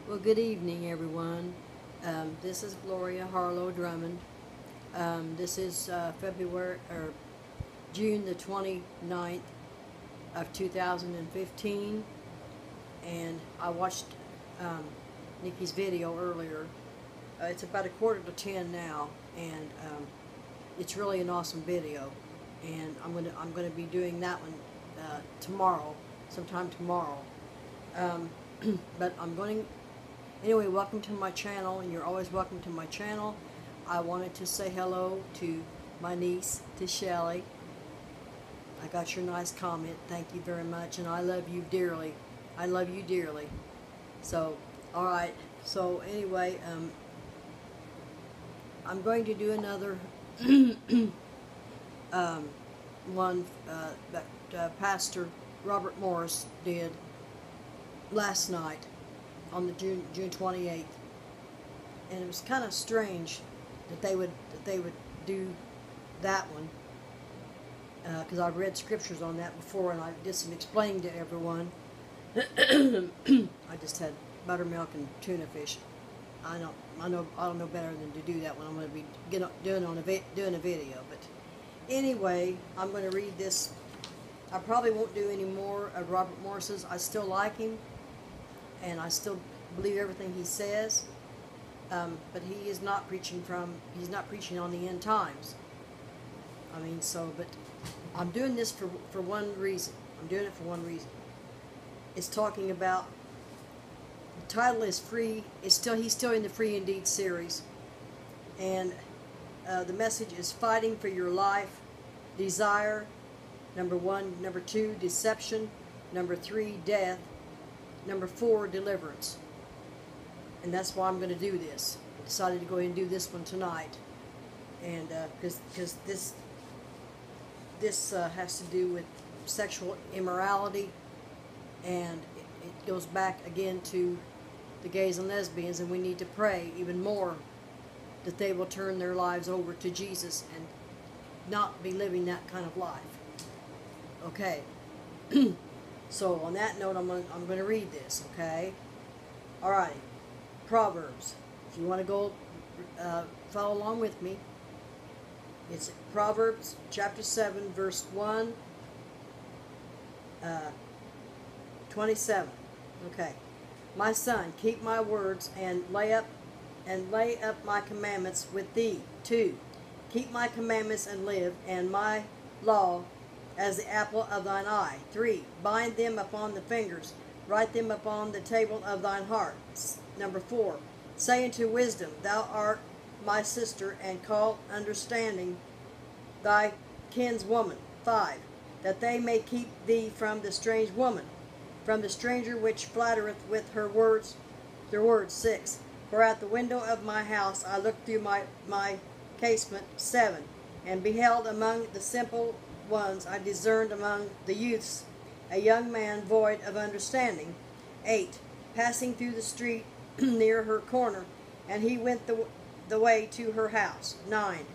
Well, good evening, everyone. This is Gloria Harlow Drummond. This is June the 29th of 2015, and I watched Nikki's video earlier. It's about 9:45 now, and it's really an awesome video. And I'm gonna be doing that one tomorrow, sometime tomorrow. But anyway, welcome to my channel, and you're always welcome to my channel. I wanted to say hello to my niece, to Shelly. I got your nice comment. Thank you very much, and I love you dearly. I love you dearly. So, alright. So, anyway, I'm going to do another one that Pastor Robert Morris did last night on the June 28th, and it was kind of strange that they would do that one, because I've read scriptures on that before, and I did some explaining to everyone. I just had buttermilk and tuna fish. I don't know better than to do that when I'm going to be doing a video. But anyway, I'm going to read this. I probably won't do any more of Robert Morris's. I still like him, and I still believe everything he says, but he is not preaching he's not preaching on the end times. I mean, but I'm doing this for one reason. I'm doing it for one reason. It's talking about, the title is Free. He's still in the Free Indeed series, and the message is Fighting for Your Life. Desire, number 1. Number 2, deception. Number 3, death. Number 4, deliverance. And that's why I'm going to do this. I decided to go ahead and do this one tonight, and because this has to do with sexual immorality, and it goes back again to the gays and lesbians, and we need to pray even more that they will turn their lives over to Jesus and not be living that kind of life. Okay. So on that note, I'm going to read this, okay? Alright. Proverbs. If you want to go follow along with me, it's Proverbs chapter 7, verse 1, 27. Okay. My son, keep my words and lay up my commandments with thee. 2. Keep my commandments and live, and my law as the apple of thine eye. 3. Bind them upon the fingers, write them upon the table of thine heart. Number 4. Say unto wisdom, thou art my sister, and call understanding thy kinswoman. 5. That they may keep thee from the strange woman, from the stranger which flattereth with her words. 6. For at the window of my house I looked through my casement. 7. And beheld among the simple ones, I discerned among the youths a young man void of understanding. 8. Passing through the street near her corner, and he went the way to her house. 9.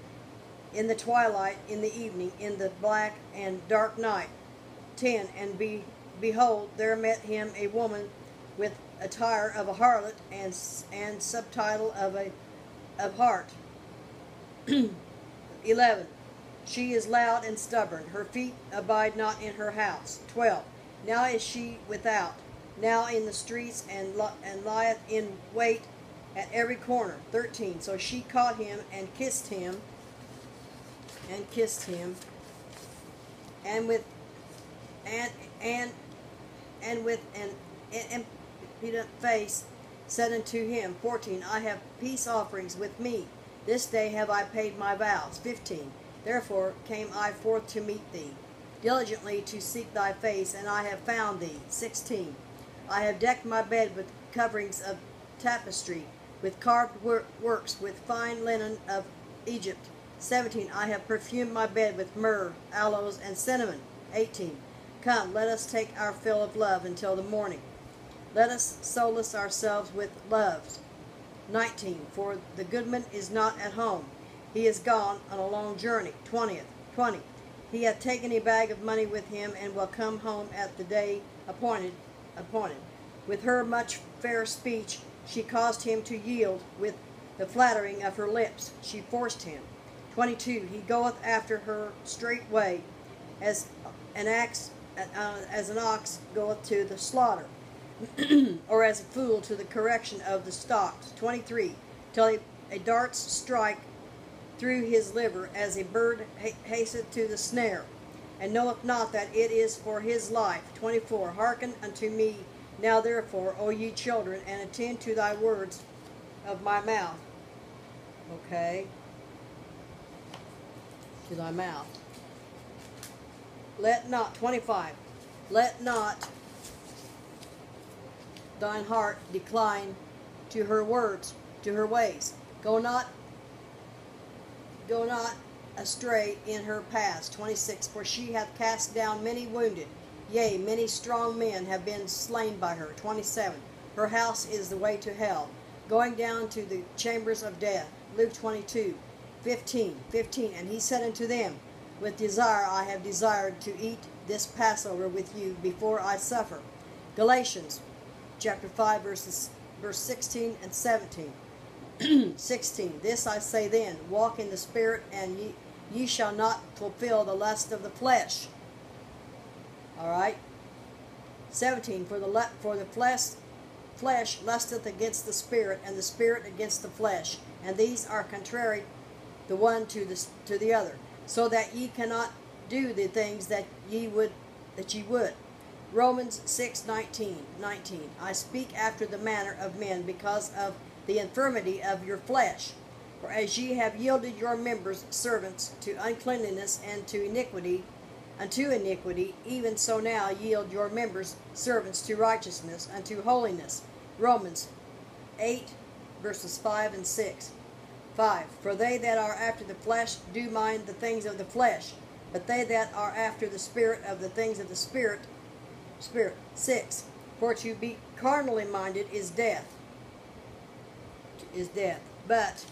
In the twilight, in the evening, in the black and dark night. 10. And behold, there met him a woman with attire of a harlot, and subtitle of heart. 11. She is loud and stubborn, her feet abide not in her house. 12. Now is she without, now in the streets, and lieth in wait at every corner. 13. So she caught him and kissed him, and with an impudent face said unto him. 14. I have peace offerings with me. This day have I paid my vows. 15. Therefore came I forth to meet thee, diligently to seek thy face, and I have found thee. 16. I have decked my bed with coverings of tapestry, with carved works, with fine linen of Egypt. 17. I have perfumed my bed with myrrh, aloes, and cinnamon. 18. Come, let us take our fill of love until the morning. Let us solace ourselves with loves. 19. For the goodman is not at home. He is gone on a long journey. 20. He hath taken a bag of money with him, and will come home at the day appointed. With her much fair speech She caused him to yield with the flattering of her lips. She forced him. 22. He goeth after her straightway, as an ox goeth to the slaughter, or as a fool to the correction of the stocks. 23. Till a dart strike through his liver, as a bird hasteth to the snare, and knoweth not that it is for his life. 24. Hearken unto me now therefore, O ye children, and attend to thy words of my mouth. Okay. To thy mouth. Let not, 25, let not thine heart decline to her words, to her ways. Go not astray in her paths. 26, for she hath cast down many wounded, yea, many strong men have been slain by her. 27, her house is the way to hell, going down to the chambers of death. Luke 22, 15, and he said unto them, with desire I have desired to eat this Passover with you before I suffer. Galatians chapter 5, verse 16 and 17. 16. This I say then, walk in the Spirit, and ye shall not fulfill the lust of the flesh. All right. 17. For the flesh lusteth against the Spirit, and the Spirit against the flesh, and these are contrary the one to the other, so that ye cannot do the things that ye would. Romans 6:19. I speak after the manner of men, because of the infirmity of your flesh. For as ye have yielded your members servants to uncleanness and to iniquity, even so now yield your members servants to righteousness, unto holiness. Romans 8, verses 5 and 6. 5. For they that are after the flesh do mind the things of the flesh, but they that are after the Spirit of the things of the Spirit. 6. For to be carnally minded is death, but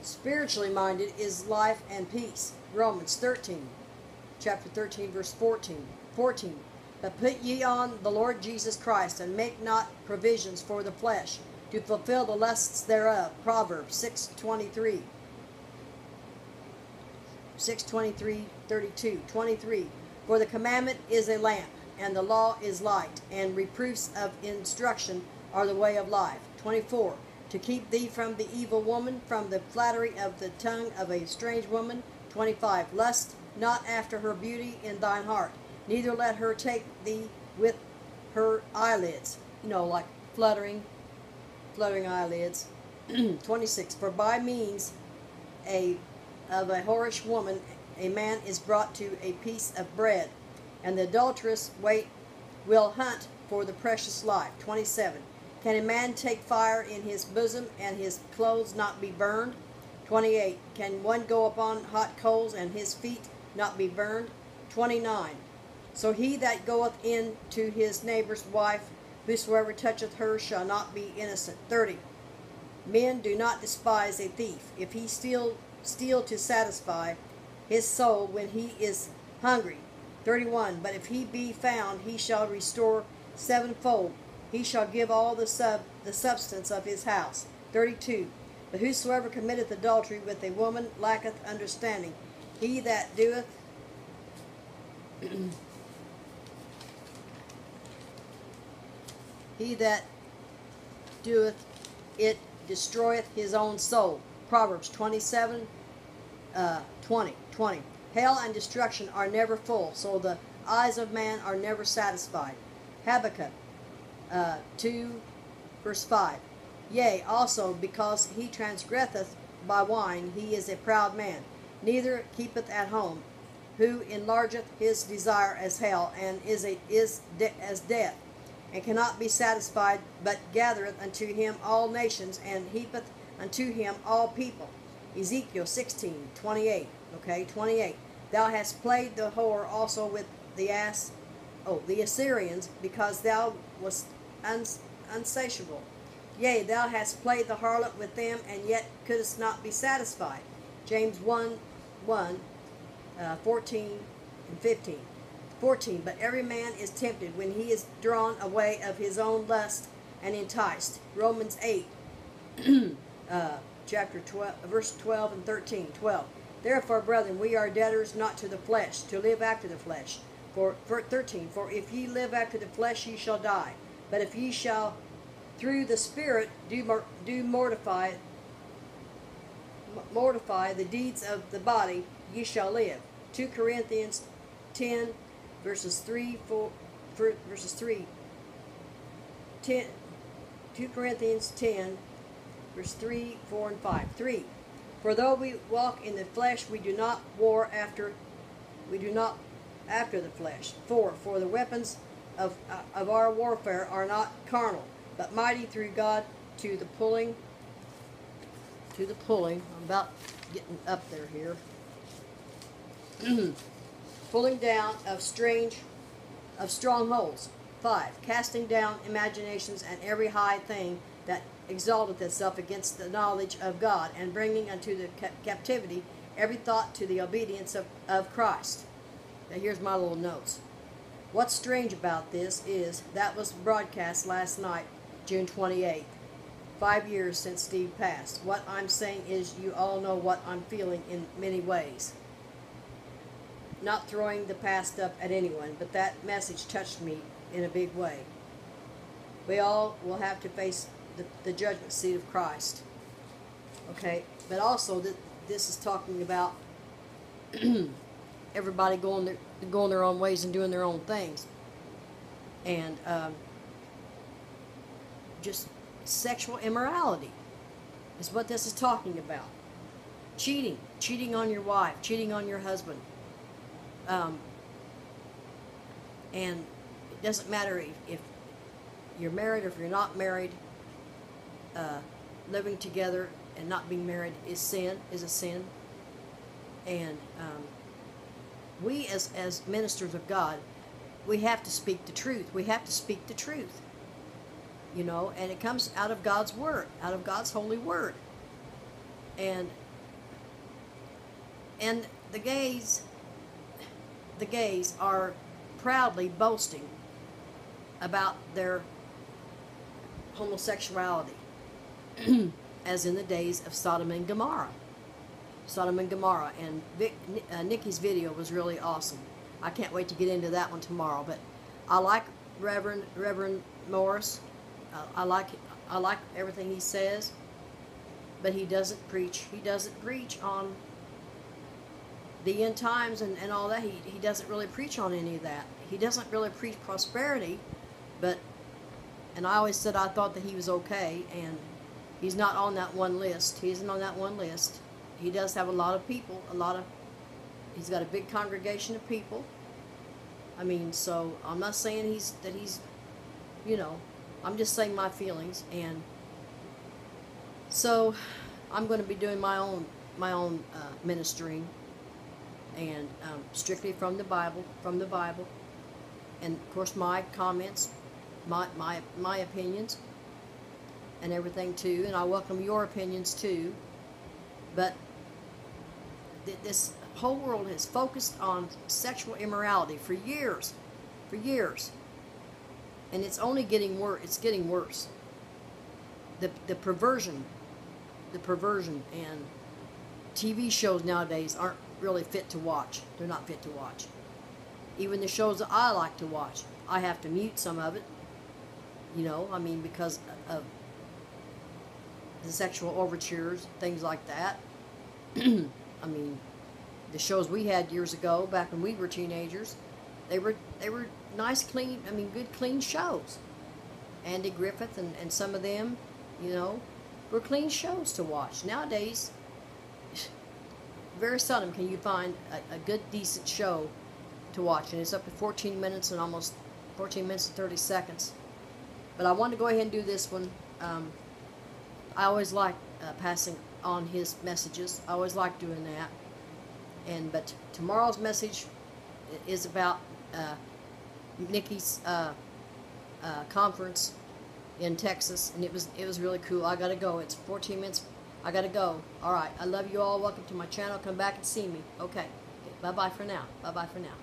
spiritually minded is life and peace. Romans 13, chapter 13, verse 14. But put ye on the Lord Jesus Christ, and make not provisions for the flesh, to fulfill the lusts thereof. Proverbs 6:23. 6:23, 23. For the commandment is a lamp, and the law is light, and reproofs of instruction are the way of life. 24. To keep thee from the evil woman, from the flattery of the tongue of a strange woman. 25. Lust not after her beauty in thine heart, neither let her take thee with her eyelids. Like fluttering eyelids. 26. For by means of a whorish woman a man is brought to a piece of bread, and the adulterous will hunt for the precious life. 27. Can a man take fire in his bosom, and his clothes not be burned? 28. Can one go upon hot coals, and his feet not be burned? 29. So he that goeth in to his neighbor's wife, whosoever toucheth her shall not be innocent. 30. Men, do not despise a thief, if he steal to satisfy his soul when he is hungry. 31. But if he be found, he shall restore sevenfold. He shall give all the substance of his house. 32. But whosoever committeth adultery with a woman lacketh understanding. He that doeth it destroyeth his own soul. Proverbs 27, 20. Hell and destruction are never full, so the eyes of man are never satisfied. Habakkuk 2, verse 5. Yea, also because he transgresseth by wine, he is a proud man, neither keepeth at home, who enlargeth his desire as hell, and is as death, and cannot be satisfied, but gathereth unto him all nations, and heapeth unto him all people. Ezekiel 16:28. Okay, 28. Thou hast played the whore also with the Assyrians, because thou wast unsatiable. Yea, thou hast played the harlot with them, and yet couldst not be satisfied. James 1:14 and 15. 14. But every man is tempted when he is drawn away of his own lust and enticed. Romans 8, chapter 12, verse 12 and 13. 12. Therefore, brethren, we are debtors not to the flesh, to live after the flesh. For 13. For if ye live after the flesh, ye shall die. But if ye shall through the Spirit do mortify the deeds of the body, ye shall live. 2 Corinthians 10, verses 3, 4, verses 3. 10, 2 Corinthians 10, verse 3, 4, and 5. 3. For though we walk in the flesh, we do not war after the flesh. 4. For the weapons of our warfare are not carnal, but mighty through God to the pulling. I'm about getting up there here. Pulling down of strongholds. 5. Casting down imaginations and every high thing that exalteth itself against the knowledge of God, and bringing unto the captivity every thought to the obedience of Christ. Now here's my little notes. What's strange about this is that was broadcast last night, June 28th. 5 years since Steve passed. What I'm saying is, you all know what I'm feeling in many ways. Not throwing the past up at anyone, but that message touched me in a big way. We all will have to face the judgment seat of Christ. Okay? But also, this is talking about everybody going their own ways and doing their own things. And just sexual immorality is what this is talking about. Cheating on your wife, cheating on your husband. And it doesn't matter if you're married or if you're not married. Living together and not being married is a sin. And we as ministers of God, we have to speak the truth. We have to speak the truth. You know, and it comes out of God's Word, out of God's holy Word. And the gays are proudly boasting about their homosexuality, as in the days of Sodom and Gomorrah. And Nikki's video was really awesome. I can't wait to get into that one tomorrow. But I like Reverend Morris. I like everything he says, but he doesn't preach. He doesn't preach on the end times and all that. He doesn't really preach on any of that. He doesn't really preach prosperity, and I always said I thought that he was okay, and he's not on that one list. He isn't on that one list. He does have a lot of people, he's got a big congregation of people. I mean, so I'm not saying he's, you know, I'm just saying my feelings. And so I'm going to be doing my own ministering, and strictly from the Bible, and of course my comments, my opinions, and everything too. And I welcome your opinions too. But this whole world has focused on sexual immorality for years, and it's only getting worse. It's getting worse. The perversion, and TV shows nowadays aren't really fit to watch. They're not fit to watch. Even the shows that I like to watch, I have to mute some of it. You know, I mean, because of the sexual overtures, things like that. I mean, the shows we had years ago, back when we were teenagers, they were nice, clean, I mean, good, clean shows. Andy Griffith and some of them, you know, were clean shows to watch. Nowadays, very seldom can you find a good, decent show to watch, and it's up to 14 minutes and almost 14 minutes and 30 seconds. But I wanted to go ahead and do this one. I always like passing on his messages. I always like doing that. But tomorrow's message is about Nikki's conference in Texas, and it was really cool. I gotta go. It's 14 minutes. I gotta go. All right. I love you all. Welcome to my channel. Come back and see me. Okay. Bye bye for now. Bye bye for now.